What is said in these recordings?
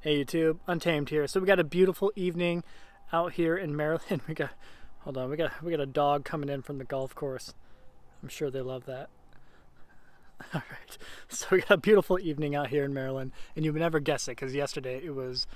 Hey YouTube, Untamed here. So we got a beautiful evening out here in Maryland. We got a dog coming in from the golf course. I'm sure they love that. All right, so we got a beautiful evening out here in Maryland, and you would never guess it because yesterday it was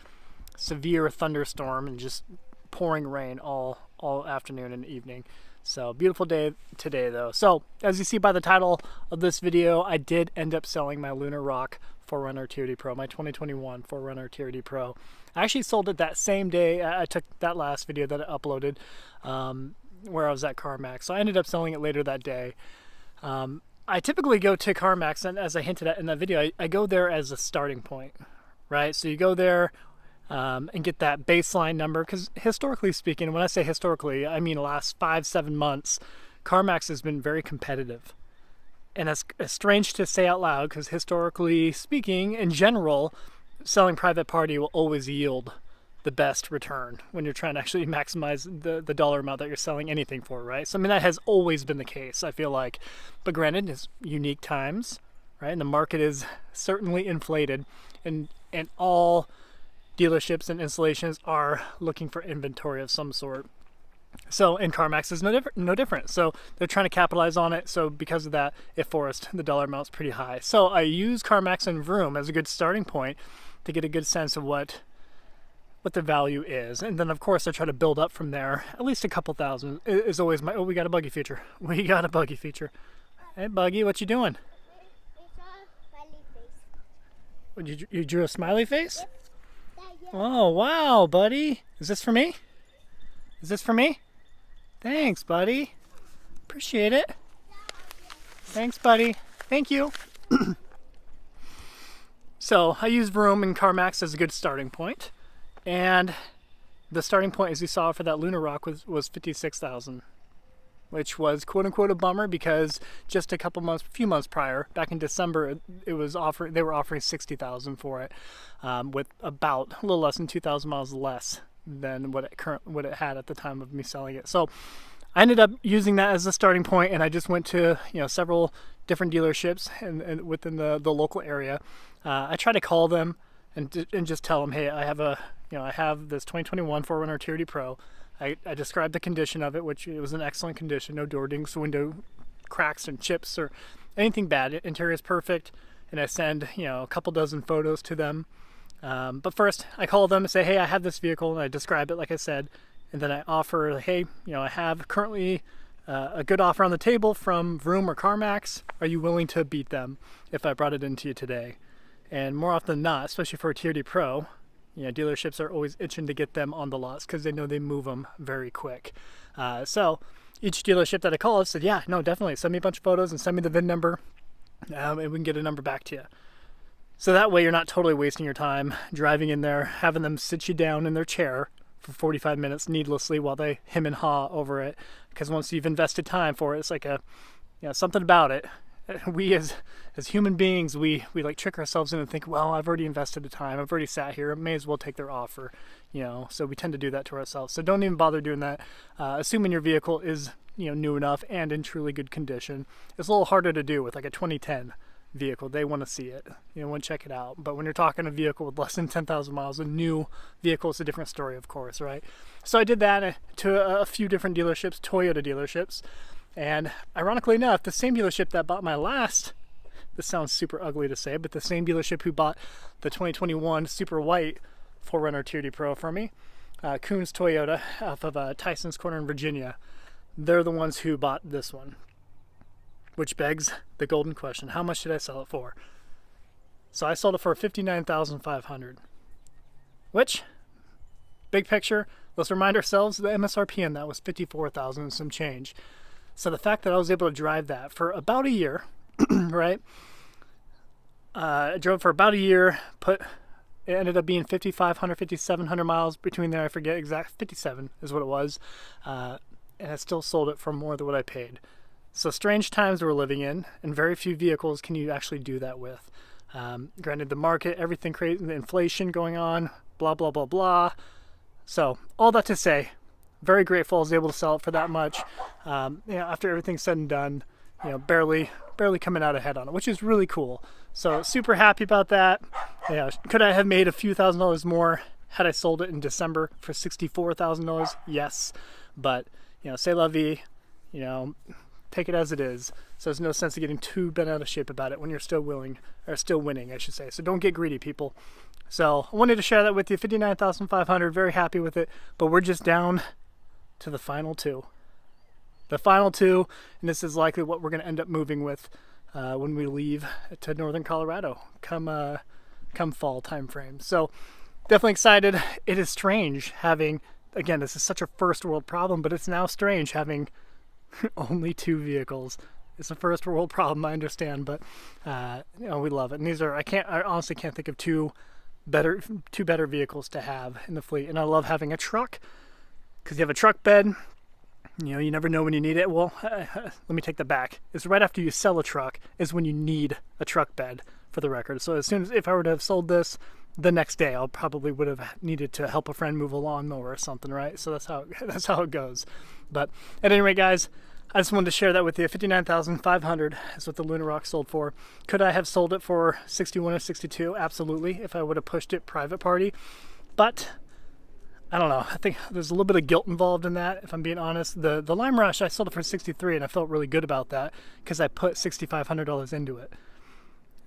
severe thunderstorm and just pouring rain all afternoon and evening. So beautiful day today though. So as you see by the title of this video, I did end up selling my LUNAR ROCK 4Runner TRD Pro, my 2021 4Runner TRD Pro. I actually sold it that same day. I took that last video that I uploaded where I was at CarMax. So I ended up selling it later that day. I typically go to CarMax, and as I hinted at in that video, I go there as a starting point, right? So you go there and get that baseline number, because historically speaking, when I say historically, I mean the last 5-7 months, CarMax has been very competitive. And that's strange to say out loud, because historically speaking, in general, selling private party will always yield the best return when you're trying to actually maximize the dollar amount that you're selling anything for, right? So I mean, that has always been the case, I feel like. But granted, it's unique times, right? And the market is certainly inflated, and all dealerships and installations are looking for inventory of some sort. So, and CarMax is no different. So they're trying to capitalize on it. So because of that, it forced the dollar amount's pretty high. So I use CarMax and Vroom as a good starting point to get a good sense of what the value is. And then of course I try to build up from there. At least a couple thousand is always my, oh, we got a buggy feature. We got a buggy feature. Hey Buggy, what you doing? You drew a smiley face? Oh, wow, buddy. Is this for me? Is this for me? Thanks, buddy. Appreciate it. Thanks, buddy. Thank you. So I use Vroom and CarMax as a good starting point. And the starting point, as you saw for that LUNAR ROCK, was $56,000. Which was quote unquote a bummer, because just a few months prior, back in December, they were offering $60,000 for it, with about a little less than 2,000 miles less than what it had at the time of me selling it. So I ended up using that as a starting point, and I just went to several different dealerships and within the local area. I try to call them and just tell them, hey, I have this 2021 4Runner TRD Pro. I described the condition of it, which it was in excellent condition, no door dings, window cracks and chips or anything bad. Interior is perfect, and I send a couple dozen photos to them. But first, I call them and say, hey, I have this vehicle, and I describe it like I said, and then I offer, hey, I have currently a good offer on the table from Vroom or CarMax. Are you willing to beat them if I brought it into you today? And more often than not, especially for a TRD Pro, dealerships are always itching to get them on the lots because they know they move them very quick. So each dealership that I called said, yeah, no, definitely. Send me a bunch of photos and send me the VIN number, and we can get a number back to you. So that way you're not totally wasting your time driving in there, having them sit you down in their chair for 45 minutes needlessly while they hem and haw over it. Because once you've invested time for it, it's like something about it. We as human beings, we like trick ourselves in and think, well, I've already invested the time, I've already sat here, I may as well take their offer, so we tend to do that to ourselves. So don't even bother doing that. Assuming your vehicle is new enough and in truly good condition. It's a little harder to do with like a 2010 vehicle. They want to see it, want to check it out. But when you're talking a vehicle with less than 10,000 miles, a new vehicle, is a different story, of course, right? So I did that to a few different dealerships, Toyota dealerships. And ironically enough, the same dealership that bought my last, this sounds super ugly to say, but the same dealership who bought the 2021 super white 4Runner TRD Pro for me, Coons Toyota off of Tyson's Corner in Virginia, they're the ones who bought this one. Which begs the golden question, how much did I sell it for? So I sold it for $59,500. Which, big picture, let's remind ourselves the MSRP on that was $54,000 and some change. So the fact that I was able to drive that for about a year, right? I drove for about a year, it ended up being 5,500, 5,700 miles between there. I forget exact, 57 is what it was. And I still sold it for more than what I paid. So strange times we're living in, and very few vehicles can you actually do that with. Granted, the market, everything crazy, the inflation going on, blah, blah, blah, blah. So all that to say, very grateful I was able to sell it for that much. After everything's said and done, you know, barely coming out ahead on it, which is really cool. So super happy about that. Yeah, could I have made a few $1,000s more had I sold it in December for $64,000? Yes, but you know, c'est la vie. You know, take it as it is. So there's no sense of getting too bent out of shape about it when you're still winning, I should say. So don't get greedy, people. So I wanted to share that with you. 59,500, very happy with it. But we're just down to the final two. The final two, and this is likely what we're going to end up moving with when we leave to northern Colorado come fall time frame. So definitely excited. It is strange having, again, this is such a first world problem, but it's now strange having only 2 vehicles. It's a first world problem, I understand, but you know, we love it. And these are, I honestly can't think of two better vehicles to have in the fleet. And I love having a truck because you have a truck bed. You know, you never know when you need it. Well, let me take that back. It's right after you sell a truck is when you need a truck bed, for the record. So as soon as, if I were to have sold this the next day, I probably would have needed to help a friend move a lawnmower or something, right? So that's how it goes. But at any rate, guys, I just wanted to share that with you. 59,500 is what the LUNAR ROCK sold for. Could I have sold it for 61 or 62? Absolutely, if I would have pushed it private party. But I don't know. I think there's a little bit of guilt involved in that, if I'm being honest. The Lime Rush, I sold it for 63, and I felt really good about that because I put $6,500 into it.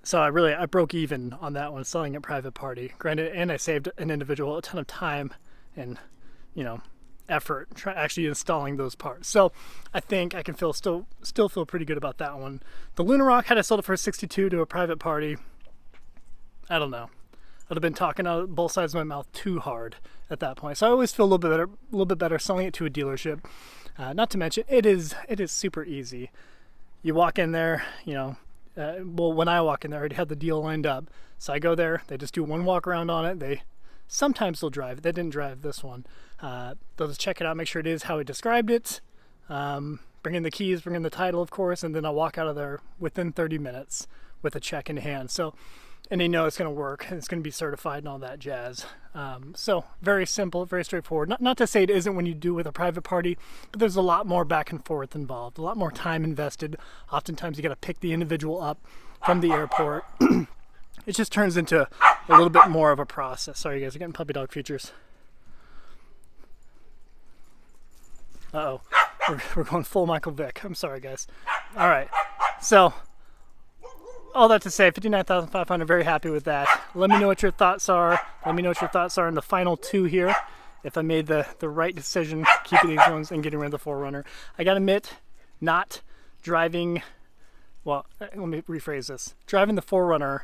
So I broke even on that one, selling it private party. Granted, and I saved an individual a ton of time and, you know, effort actually installing those parts. So I think I can still feel pretty good about that one. The LUNAR ROCK, had I sold it for 62 to a private party, I don't know. I'd have been talking out both sides of my mouth too hard at that point. So I always feel a little bit better selling it to a dealership. Not to mention, it is super easy. You walk in there, you know. Well, when I walk in there, I already have the deal lined up. So I go there. They just do one walk around on it. Sometimes they'll drive it. They didn't drive this one. They'll just check it out, make sure it is how he described it. Bring in the keys, bring in the title, of course, and then I'll walk out of there within 30 minutes with a check in hand. So, and they know it's going to work and it's going to be certified and all that jazz. So very simple, very straightforward. Not to say it isn't when you do with a private party, but there's a lot more back and forth involved, a lot more time invested. Oftentimes you got to pick the individual up from the airport. It just turns into a little bit more of a process. Sorry, you guys are getting puppy dog features. Uh-oh, we're going full Michael Vick. I'm sorry, guys. All right, so all that to say, 59,500, very happy with that. Let me know what your thoughts are. Let me know what your thoughts are in the final two here. If I made the right decision keeping these ones and getting rid of the 4Runner. I gotta admit, not driving, well, let me rephrase this. Driving the 4Runner,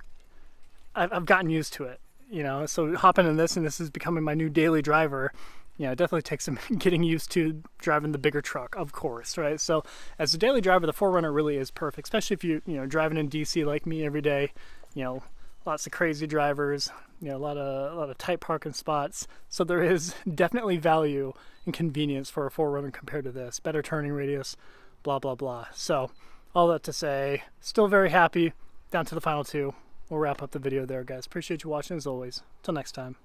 I've gotten used to it, you know, so hopping in this, and this is becoming my new daily driver. You know, it definitely takes some getting used to driving the bigger truck, of course, right? So as a daily driver, the 4Runner really is perfect, especially if you know, driving in DC like me every day. You know, lots of crazy drivers, you know, a lot of tight parking spots. So there is definitely value and convenience for a 4Runner compared to this. Better turning radius, blah, blah, blah. So all that to say, still very happy. Down to the final two. We'll wrap up the video there, guys. Appreciate you watching as always. Till next time.